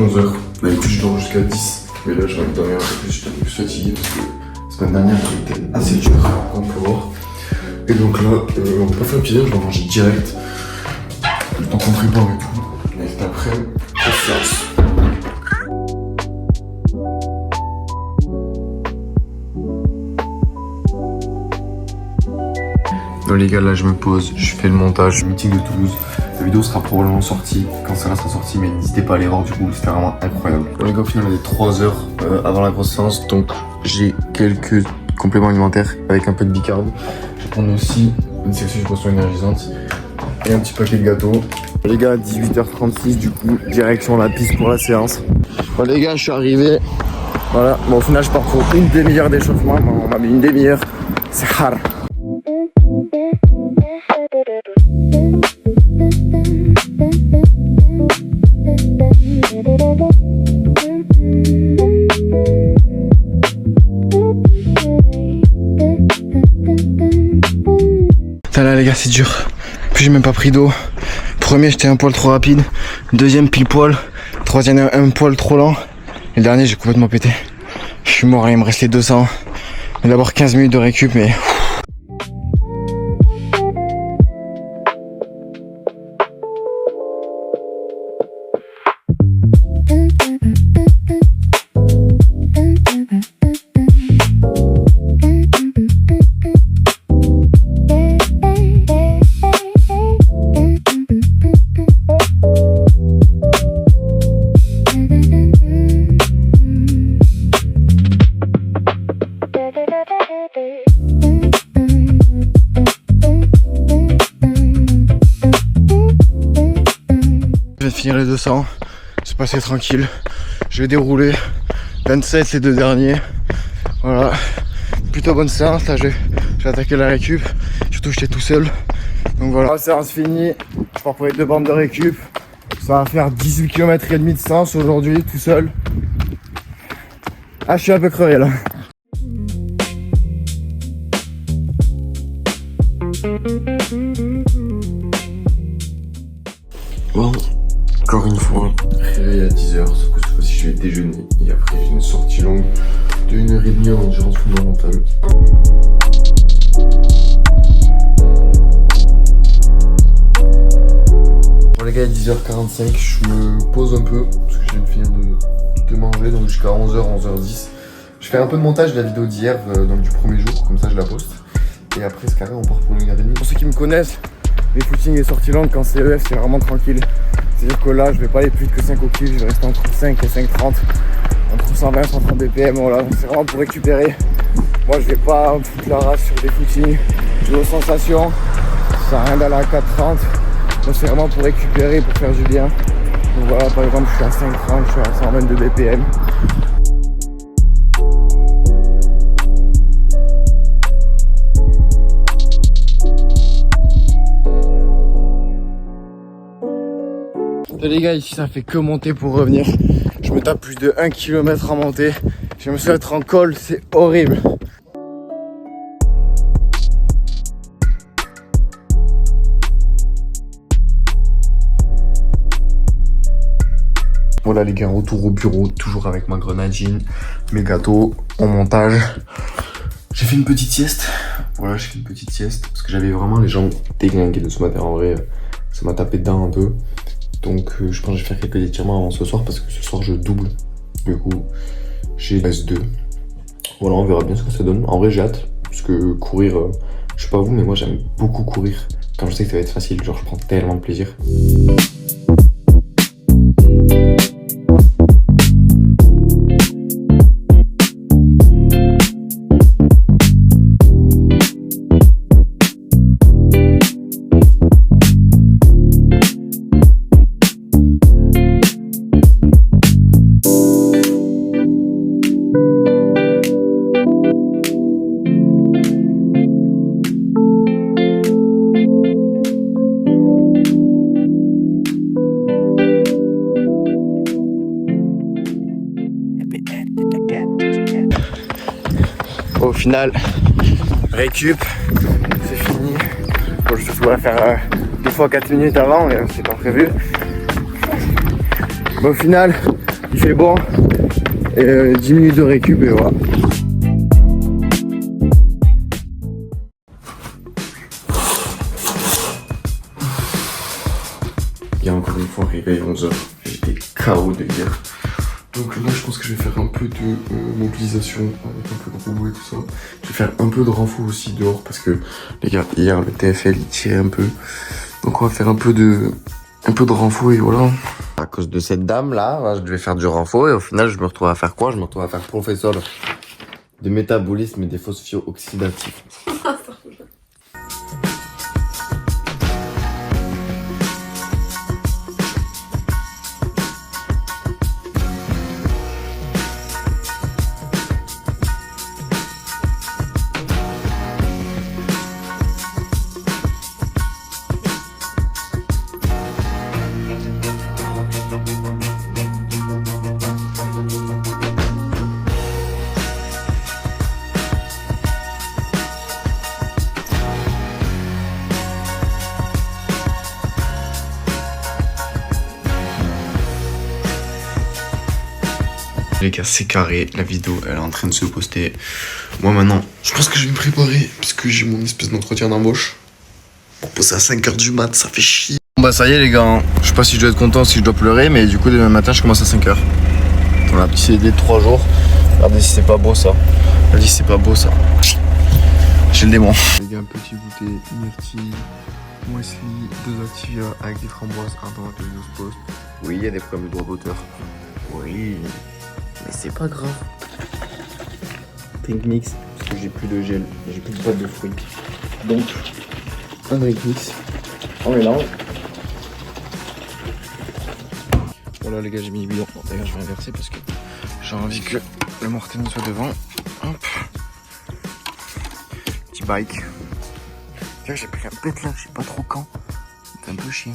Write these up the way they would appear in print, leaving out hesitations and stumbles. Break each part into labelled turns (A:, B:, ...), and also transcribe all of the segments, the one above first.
A: 11h. D'habitude, je dors jusqu'à 10. Mais là, j'ai envie de dormir un peu plus. J'étais un peu plus fatigué parce que la semaine dernière, j'ai été assez dur, comme on peut voir. Et donc là, on va pas faire pire, je vais manger direct. Le temps qu'on prépare et tout. Et cet après, la séance. Bon les gars, là je me pose, je fais le montage, meeting de Toulouse. La vidéo sera probablement sortie quand ça sera sorti, mais n'hésitez pas à aller voir du coup, c'était vraiment incroyable. Bon les gars, au final on est 3 heures avant la grosse séance, donc j'ai quelques compléments alimentaires avec un peu de bicarb. Je vais prendre aussi une section de boisson énergisante et un petit paquet de gâteaux. Bon les gars, 18h36 du coup, direction la piste pour la séance. Bon les gars, je suis arrivé. Voilà, bon au final je pars pour une demi-heure d'échauffement, on m'a mis une demi-heure, c'est rare. Ça là les gars, c'est dur. Puis j'ai même pas pris d'eau. Premier j'étais un poil trop rapide. Deuxième pile poil. Troisième un poil trop lent. Et le dernier j'ai complètement pété. Je suis mort, il me reste les 200. Mais d'abord 15 minutes de récup mais... Je vais finir les 200, c'est passé tranquille, je vais dérouler 27 les deux derniers, voilà, plutôt bonne séance, là j'ai attaqué la récup, surtout j'étais tout seul, donc voilà. La séance finie, je pars pour les 2 bandes de récup, ça va faire 18 km et demi de séance aujourd'hui tout seul. Ah je suis un peu crevé là. Bon. Encore une fois, réveil à 10h, sauf que cette fois-ci je vais déjeuner et après j'ai une sortie longue de 1h30 en endurance fondamentale. Bon les gars, il est 10h45, je me pose un peu parce que je viens de finir de manger, donc jusqu'à 11h, 11h10. Je fais un peu de montage de la vidéo d'hier, donc du premier jour, comme ça je la poste. Et après ce carré on part pour 1h30. Pour ceux qui me connaissent, les footings et sorties longues quand c'est EF c'est vraiment tranquille. C'est-à-dire que là je vais pas aller plus que 5 au kill, je vais rester entre 5 et 5,30, entre 120 et 130 BPM, voilà, c'est vraiment pour récupérer. Moi je vais pas me foutre la race sur des footings, j'ai aux sensations, ça sert à rien d'aller à 4,30, moi c'est vraiment pour récupérer, pour faire du bien. Donc voilà, par exemple je suis à 5,30, je suis à 122 BPM. Et les gars, ici ça fait que monter pour revenir. Je me tape plus de 1 km à monter. Je me suis être en col, c'est horrible. Voilà les gars, retour au bureau, toujours avec ma grenadine, mes gâteaux, mon montage. J'ai fait une petite sieste. Voilà, j'ai fait une petite sieste parce que j'avais vraiment les jambes déglinguées de ce matin. En vrai, ça m'a tapé dedans un peu. Donc je pense que je vais faire quelques étirements avant ce soir parce que ce soir je double. Du coup j'ai S2. Voilà, on verra bien ce que ça donne. En vrai j'ai hâte parce que courir, je sais pas vous mais moi j'aime beaucoup courir. Quand je sais que ça va être facile, genre je prends tellement de plaisir. Au final, récup, c'est fini. Bon, je dois faire 2 fois 4 minutes avant, mais c'est pas prévu. Bon, au final,
B: Il fait bon. Et 10 minutes de récup et voilà.
A: Il y a encore une fois réveil 11h. J'étais KO de hier. Donc là, je pense que je vais faire un peu de mobilisation avec un peu de robot et tout ça. Je vais faire un peu de renfort aussi dehors parce que les gars, hier le TFL il tirait un peu. Donc on va faire un peu de renfort et voilà. À cause de cette dame là, je devais faire du renfort et au final je me retrouve à faire quoi? Je me retrouve à faire professeur de métabolisme et des phospho-oxydatifs. Les gars, c'est carré, la vidéo elle est en train de se poster. Moi maintenant, je pense que je vais me préparer parce que j'ai mon espèce d'entretien d'embauche. Pour poser à 5h du mat, ça fait chier. Bon bah ça y est les gars, hein. Je sais pas si je dois être content, si je dois pleurer, mais du coup demain matin je commence à 5h. Voilà, petit CD de 3 jours. Regardez si c'est pas beau ça. Regardez si c'est pas beau ça. J'ai le démon. Les gars, petit goûter, myrtille, muesli, 2 Activia avec des framboises, un tomate et une post. Oui, il y a des problèmes de droit d'auteur. Oui. Mais c'est pas grave. Drink mix, parce que j'ai plus de gel, j'ai plus de pâte de fruits. Donc, un drink mix. On mélange. Voilà les gars, j'ai mis le bidon. Bon, d'ailleurs, je vais inverser parce que j'ai envie que le mortel soit devant. Hop. Petit bike. Tiens, j'ai pris un pet là, je sais pas trop quand. C'est un peu chiant.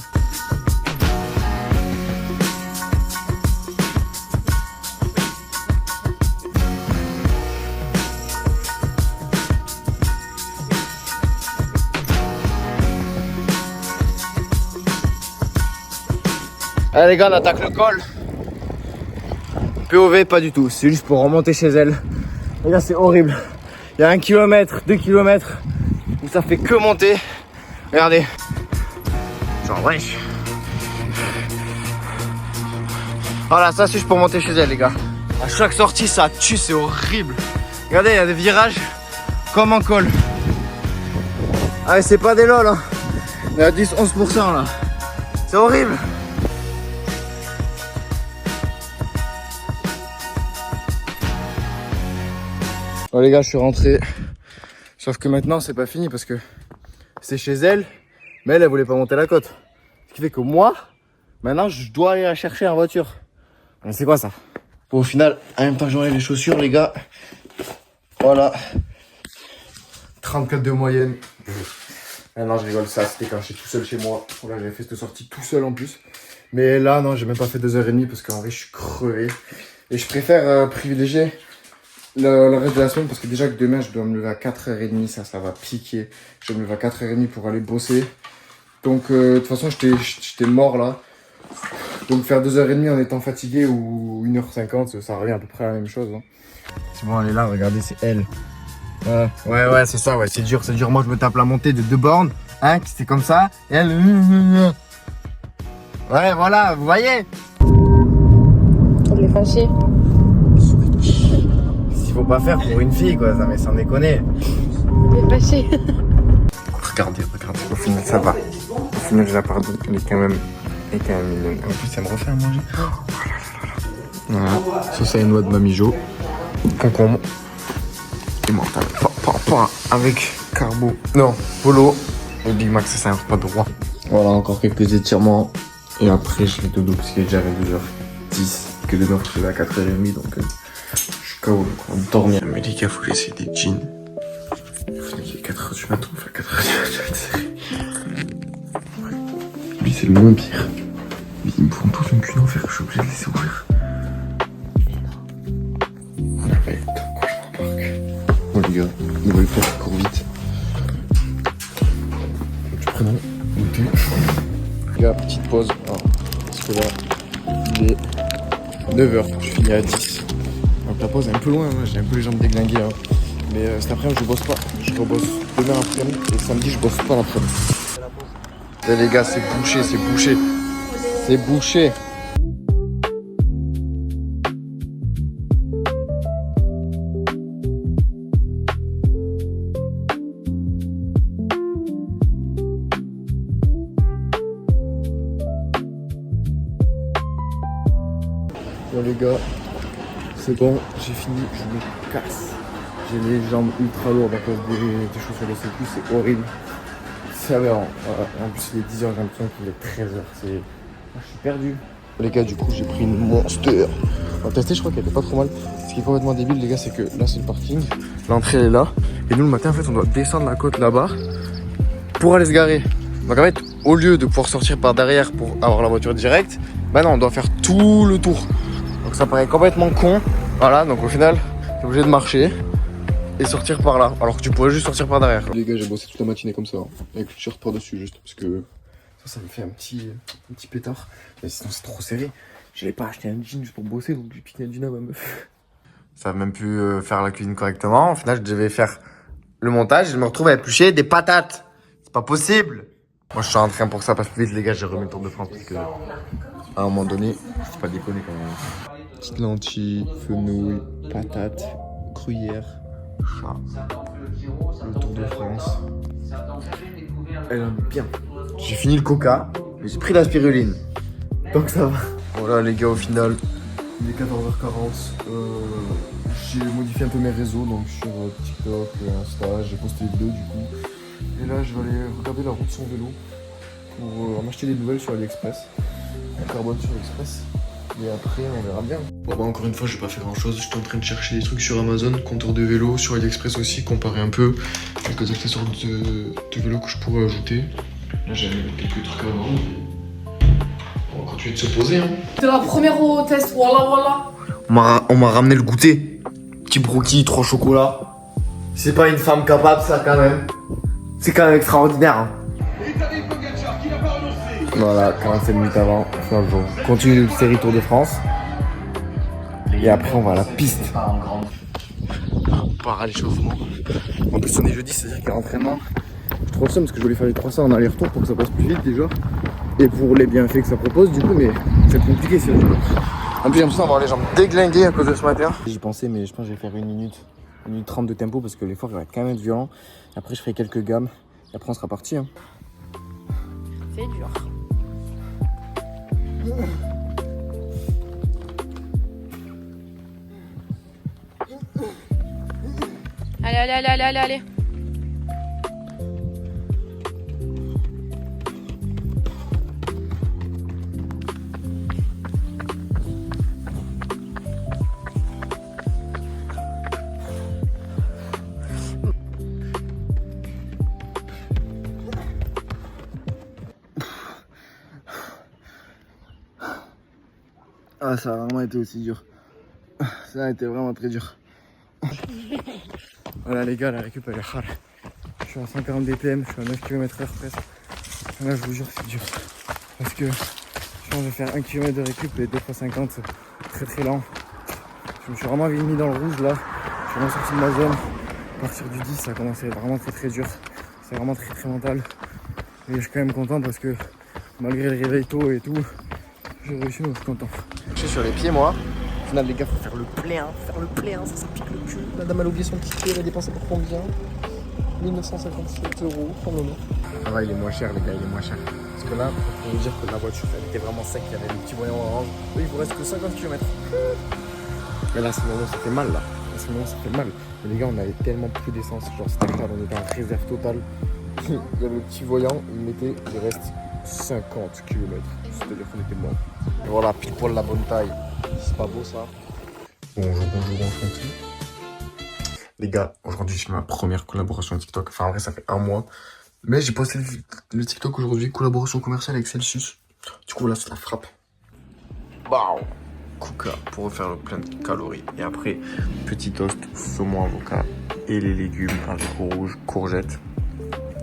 B: Allez les gars, on attaque le col. POV, pas du tout. C'est juste pour remonter chez elle. Les gars, c'est horrible. Il y a 1 km, 2 km où ça fait que monter. Regardez. Genre, wesh. Voilà, ça c'est juste pour monter chez elle, les gars. À chaque sortie, ça tue, c'est horrible. Regardez, il y a des virages comme en col. Ah, c'est pas des lol, hein. Il y a 10-11% là. C'est horrible. Bon les gars, je suis rentré. Sauf que maintenant c'est pas fini parce que c'est chez elle, mais elle voulait pas monter la côte. Ce qui fait que moi, maintenant je dois aller la chercher en voiture. Mais c'est quoi ça? Bon, au final, en même temps que j'enlève les chaussures les gars. Voilà. 34 de moyenne. Ah non, je rigole, ça c'était quand j'étais tout seul chez moi. Là j'avais fait cette sortie tout seul en plus. Mais là non, j'ai même pas fait 2h30 parce qu'en vrai je suis crevé. Et je préfère privilégier le reste de la semaine parce que déjà que demain je dois me lever à 4h30, ça va piquer. Je dois me lever à 4h30 pour aller bosser. Donc de toute façon j'étais mort là. Donc faire 2h30 en étant fatigué ou 1h50, ça revient à peu près à la même chose. Hein. C'est bon, elle est là, regardez, c'est elle. Ouais, c'est ça, ouais, c'est dur. Moi je me tape la montée de 2 bornes, hein, c'est comme ça. Et elle... Ouais, voilà, vous voyez.
C: Elle est fâchée.
B: Faut pas faire pour une fille quoi, ça mais sans déconner.
C: Elle est fâchée.
A: Regardez, au final ça va. Au final je la pardonne, elle est quand même mignonne. En plus elle me refait à manger. Voilà, sauce à une noix de Mamijo, concombre et mental. Avec carbo, non, polo et Big Mac, c'est un repas de roi. Voilà, encore quelques étirements et après je vais dodo parce qu'il est déjà 2h10 que demain je vais à 4h30 donc... KO, on va dormir. Mais les gars, faut que j'essaie des jeans. Il est 4h du matin, on fait 4h du matin. Lui, c'est le moins pire. Ils me font tous une cul d'enfer, je suis obligé de laisser ouvrir. Ouais, attends, quoi, je m'embarque. Bon, les gars, nouvelle fois qui court vite. Du prénom, goûter. Les gars, petite pause. Alors, parce que là, il est
B: 9h, je finis à 10. Donc la pause est un peu loin, hein. J'ai un peu les jambes déglinguées. Hein. Mais cet après-midi, je bosse pas. Je rebosse demain après-midi et samedi, je bosse pas l'après-midi. Et les gars, c'est bouché, c'est bouché. C'est bouché. Bon les gars, c'est bon, j'ai fini, je me casse. J'ai les jambes ultra lourdes à cause des chaussures de sécu, c'est horrible. C'est aberrant. Voilà. En plus il est 10h, j'ai l'impression qu'il est 13h. Je suis perdu. Les gars, du coup j'ai pris une monster. On va tester, je crois qu'elle était pas trop mal. Ce qui est complètement débile les gars, c'est que là c'est le parking. L'entrée elle est là. Et nous le matin en fait on doit descendre la côte là-bas pour aller se garer. Donc en fait, au lieu de pouvoir sortir par derrière pour avoir la voiture directe, bah non, on doit faire tout le tour. Donc ça paraît complètement con. Voilà, donc au final, t'es obligé de marcher et sortir par là. Alors que tu pourrais juste sortir par derrière. Les gars, j'ai bossé toute la matinée comme ça, hein, avec le t-shirt par-dessus juste parce que ça me fait un petit pétard. Mais sinon c'est trop serré. J'avais pas acheté un jean juste pour bosser, donc j'ai piqué un jean à ma meuf. Ça a même pu faire la cuisine correctement. Au final, je devais faire le montage et je me retrouve à éplucher des patates. C'est pas possible. Moi, je suis en train pour que ça passe plus vite, les gars. J'ai remis le Tour de France parce que à un moment donné, c'est pas déconner quand même. Petites lentilles, fenouil, patates, gruyère, chat. Le Tour de France. Elle en est bien. J'ai fini le coca, mais j'ai pris la spiruline. Donc ça va. Voilà les gars, au final, il est 14h40. J'ai modifié un peu mes réseaux, donc sur TikTok, Insta, j'ai posté 2 du coup. Et là, je vais aller regarder la route sans vélo pour m'acheter des nouvelles sur AliExpress. Un carbone sur AliExpress. Et après, on verra bien. Bon, bah, encore une fois, j'ai pas fait grand chose. J'étais en train de chercher des trucs sur Amazon, compteur de vélo, sur AliExpress aussi, comparer un peu quelques accessoires de vélo que je pourrais ajouter. Là, j'ai mis quelques trucs à vendre. On va continuer de se poser. Hein.
D: C'est la première au test, voilà.
B: On m'a ramené le goûter. Petit brookie, 3 chocolats. C'est pas une femme capable, ça, quand même. C'est quand même extraordinaire. Hein. Voilà, 47 minutes avant, on continue notre série Tour de France. Et après, on va à la piste. On part à l'échauffement. En plus, on est jeudi, c'est-à-dire qu'il y a entraînement. Je trouve ça parce que je voulais faire les 300 en aller-retour pour que ça passe plus vite déjà. Et pour les bienfaits que ça propose, du coup, mais c'est compliqué, c'est vrai. En plus, j'ai l'impression d'avoir les jambes déglinguées à cause de ce matin. J'y pensais, mais je pense que je vais faire 1 minute 30 de tempo parce que l'effort va être quand même violent. Après, je ferai quelques gammes. Et après, on sera parti. Hein.
C: C'est dur. Allez.
B: Ah, ça a vraiment été aussi dur. Ça a été vraiment très dur. Voilà les gars, la récup elle est rare. Je suis à 140 BPM, je suis à 9 km/h presque. Là je vous jure c'est dur. Parce que je pense que je vais faire 1 km de récup et 2 x 50, c'est très lent. Je me suis vraiment mis dans le rouge là. Je suis vraiment sorti de ma zone. À partir du 10 ça a commencé vraiment très dur. C'est vraiment très mental. Et je suis quand même content parce que malgré le réveil tôt et tout, j'ai réussi, donc je suis content. Je suis sur les pieds moi. Au final les gars, faut faire le plein, ça pique le cul. Madame a oublié son ticket, elle a dépensé pour combien? 1957 € pour le moment. Ah ouais, il est moins cher les gars, il est moins cher. Parce que là, pour vous dire que la voiture elle était vraiment sec, il y avait le petit voyant orange. Oui, il vous reste que 50 km. Mais là, à ce moment ça fait mal là. À ce moment ça fait mal. Mais les gars, on avait tellement plus d'essence, genre c'était incroyable, on était en réserve totale. Il y avait le petit voyant, il mettait, il reste 50 km. C'est-à-dire qu'on était mort. Et voilà, pile poil la bonne taille. C'est pas beau ça. Bonjour, enchanté. Les gars, aujourd'hui je fais ma première collaboration TikTok. Enfin en vrai ça fait 1 mois. Mais j'ai posté le TikTok aujourd'hui, collaboration commerciale avec Celsius. Du coup là c'est la frappe. Waouh. Kuka pour refaire le plein de calories. Et après, petit toast, saumon avocat et les légumes, haricots rouges, courgettes.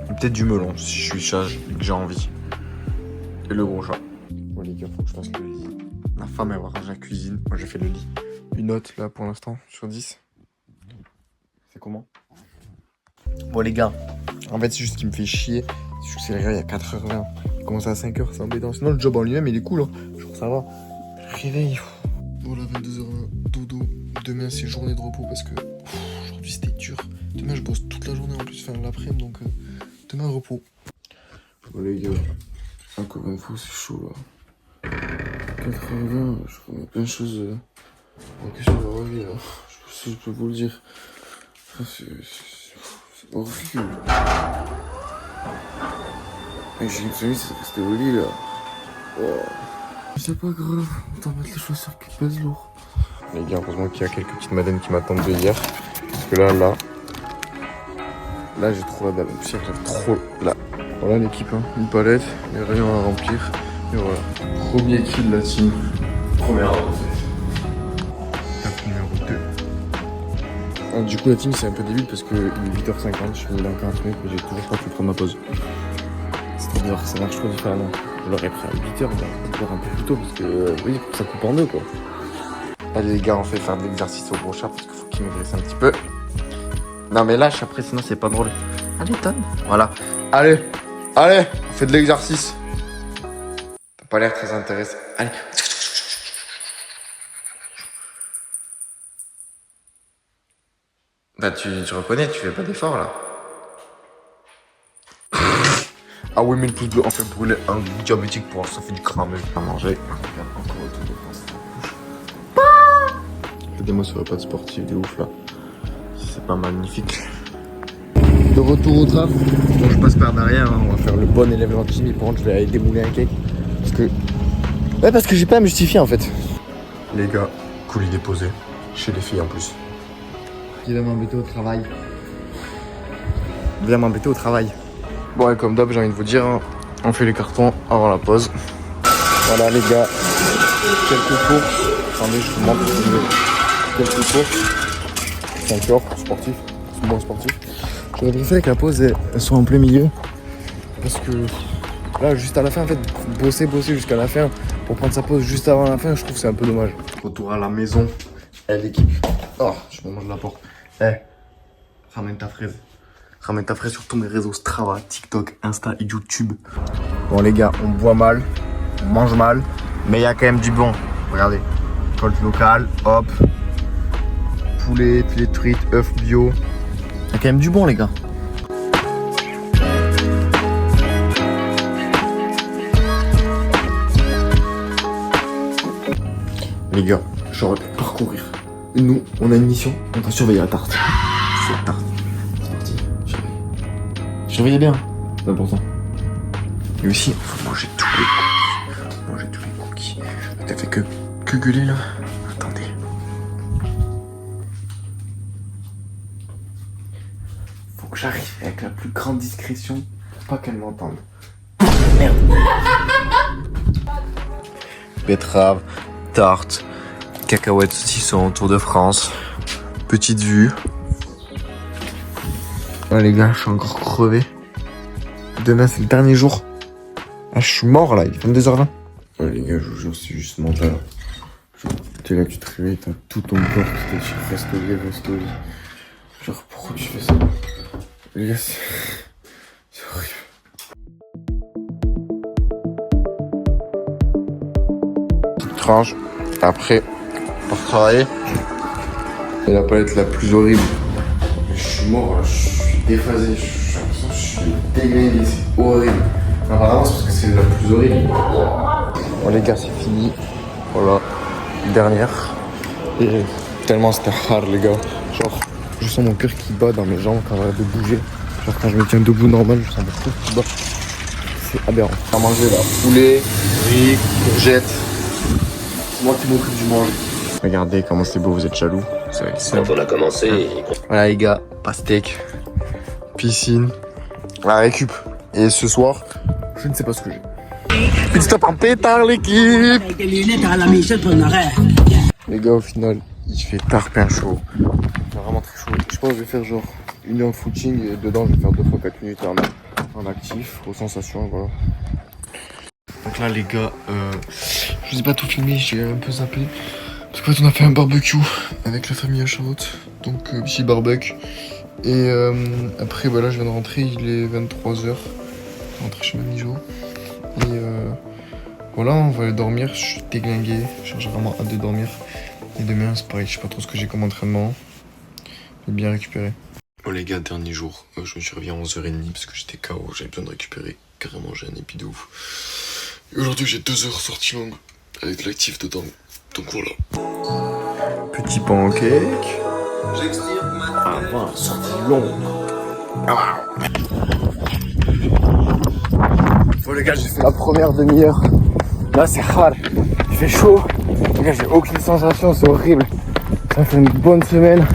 B: Peut-être du melon si je suis sage et que j'ai envie. Et le gros chat. Bon les gars, faut que je fasse le lit. Ma femme, elle va ranger la cuisine. Moi, j'ai fait le lit. Une note, là, pour l'instant, sur 10. C'est comment? Bon, les gars, en fait, c'est juste ce qui me fait chier. Je sais que les gars, il y a 4h20. Il commence à 5h, c'est embêtant. Sinon, le job en lui-même, il est cool. Hein. Je trouve que ça va. Réveil. Voilà, 22h, dodo. Demain, c'est journée de repos parce que aujourd'hui, c'était dur. Demain, je bosse toute la journée en plus, fin de l'après-midi. Donc, demain, repos. Bon, les gars, encore une fois, c'est chaud là. 4h20, je connais plein de choses en question de la vie là. Je peux vous le dire. C'est horrible. Et j'ai une famille, c'est resté au lit là. Oh. C'est pas grave, on va mettre les chaussures qui pèsent lourd. Les gars, heureusement qu'il y a quelques petites madames qui m'attendent de hier. Parce que là j'ai trop la dalle. En plus, j'arrive trop là. Voilà l'équipe, hein. Une palette, les rayons à remplir. Et voilà. Premier kill de la team. Première tape numéro 2. Alors, du coup, la team c'est un peu débile parce qu'il est 8h50. Je suis venu dans 40 minutes, mais j'ai toujours pas pu prendre ma pause. C'est trop bizarre, ça marche pas différemment. Je l'aurais pris à 8h, mais on va un peu plus tôt parce que oui, ça coupe en deux quoi. Allez, les gars, on fait faire de l'exercice au gros chat parce qu'il faut qu'il maigrisse un petit peu. Non, mais lâche après, sinon c'est pas drôle. Allez, tonne. Voilà. Allez, on fait de l'exercice. T'as pas l'air très intéressé. Allez. Bah, tu reconnais, tu fais pas d'effort là. Ah oui, mais le pouce bleu, on fait brûler un diabétique pour ça fait du cramé à manger. Regarde encore autour de France. Regardez-moi sur la pâte sportive, des ouf là. C'est pas magnifique. De retour au taf. Bon, je passe par derrière, hein. On va faire le bon élève gentil, mais par contre, je vais aller démouler un cake. Parce que. Ouais, parce que j'ai pas à me justifier en fait. Les gars, colis déposé. Chez les filles en plus. Qui va m'embêter au travail? Viens m'embêter au travail. Bon, et comme d'hab, j'ai envie de vous dire, hein, on fait les cartons avant la pause. Voilà, les gars. Quelques courses. Attendez, je vous montre. Quelques courses. 5 heures sportif. C'est bon sportif. J'aurais préféré que la pause elle soit en plein milieu. Parce que là, juste à la fin, en fait, bosser jusqu'à la fin pour prendre sa pause juste avant la fin, je trouve que c'est un peu dommage. Retour à la maison. L'équipe. Oh, je me mange la porte. Ramène ta fraise. Ramène ta fraise sur tous mes réseaux Strava, TikTok, Insta et YouTube. Bon les gars, on boit mal, on mange mal, mais il y a quand même du bon. Regardez, colte locale, hop, poulet, filet de frites, œufs bio. Il y a quand même du bon les gars. Les gars, j'aurais pu parcourir. Nous, on a une mission, on doit surveiller la tarte. Cette tarte. Surveillez bien, c'est important. Et aussi, il faut manger tous les cookies. Manger tous les cookies. T'as fait que gueuler là. Attendez. Faut que j'arrive avec la plus grande discrétion pour pas qu'elle m'entende. Merde. Betterave, tarte, cacahuètes, saucisson, Tour de France. Petite vue. Ouais les gars, je suis encore crevé. Demain c'est le dernier jour. Ah je suis mort là, il est 22h20. Ouais les gars, je vous jure, c'est juste mental. T'es là, tu te réveilles, t'as tout ton corps qui te dit reste au lit. Genre pourquoi tu fais ça? Les gars, c'est horrible. Petite tranche, après, pour travailler. Et la palette la plus horrible. Je suis mort là, je suis déphasé, j'ai l'impression que je suis dégainé, c'est horrible. Apparemment c'est parce que c'est la plus horrible. Bon les gars, c'est fini. Voilà, dernière. Et tellement c'était hard les gars. Genre, je sens mon cœur qui bat dans mes jambes quand j'arrête de bouger. Genre quand je me tiens debout normal, je sens mon cœur qui bat. C'est aberrant. À manger là, poulet, riz, courgettes. C'est moi qui m'occupe du manger. Regardez comment c'est beau, vous êtes jaloux.
E: Quand on a commencé...
B: Voilà les gars, pastèque, piscine, la récup. Et ce soir, je ne sais pas ce que j'ai. Pit stop en pétard l'équipe. Les gars, au final, il fait tarpin chaud. C'est vraiment très chaud. Je pense que je vais faire genre 1 heure de footing et dedans je vais faire 2 fois 4 minutes en actif, aux sensations, voilà. Donc là les gars,
A: Je vous ai pas tout filmé, j'ai un peu zappé. Parce qu'en fait, on a fait un barbecue avec la famille à Charlotte. Donc, petit barbecue. Et après, bah là, je viens de rentrer, il est 23h. Je vais rentrer chez Mamie Jo. Et voilà, on va aller dormir. Je suis déglingué. J'ai vraiment hâte de dormir. Et demain, c'est pareil, je sais pas trop ce que j'ai comme entraînement. Je vais bien récupérer. Bon, les gars, dernier jour. Je me suis réveillé à 11h30 parce que j'étais KO. J'avais besoin de récupérer. Carrément, j'ai un épi de ouf. Et aujourd'hui, j'ai 2 heures sortie longue avec l'actif dedans. Donc voilà. Petit pancake. Avant, sortie longue.
B: Bon les gars, j'ai fait la première demi-heure. Là c'est hard, il fait chaud. Les gars, j'ai aucune sensation, c'est horrible. Ça fait une bonne semaine.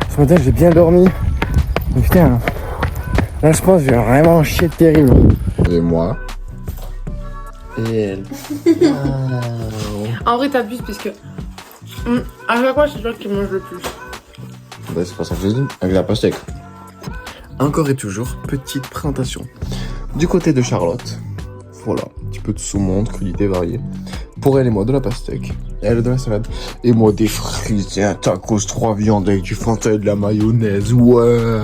B: Ce matin j'ai bien dormi. Mais putain, là je pense que je vais vraiment chier terrible.
A: Et moi. Et elle.
D: En vrai, t'abuses parce que. À chaque fois, c'est toi qui manges le plus.
A: Bah, c'est pas ça que j'ai dit, avec la pastèque. Encore et toujours, petite présentation. Du côté de Charlotte, voilà, un petit peu de saumon, de crudités variées. Pour elle et moi, de la pastèque. Et elle de la salade. Et moi, des frites et un tacos 3 viandes avec du Fanta et de la mayonnaise, ouais.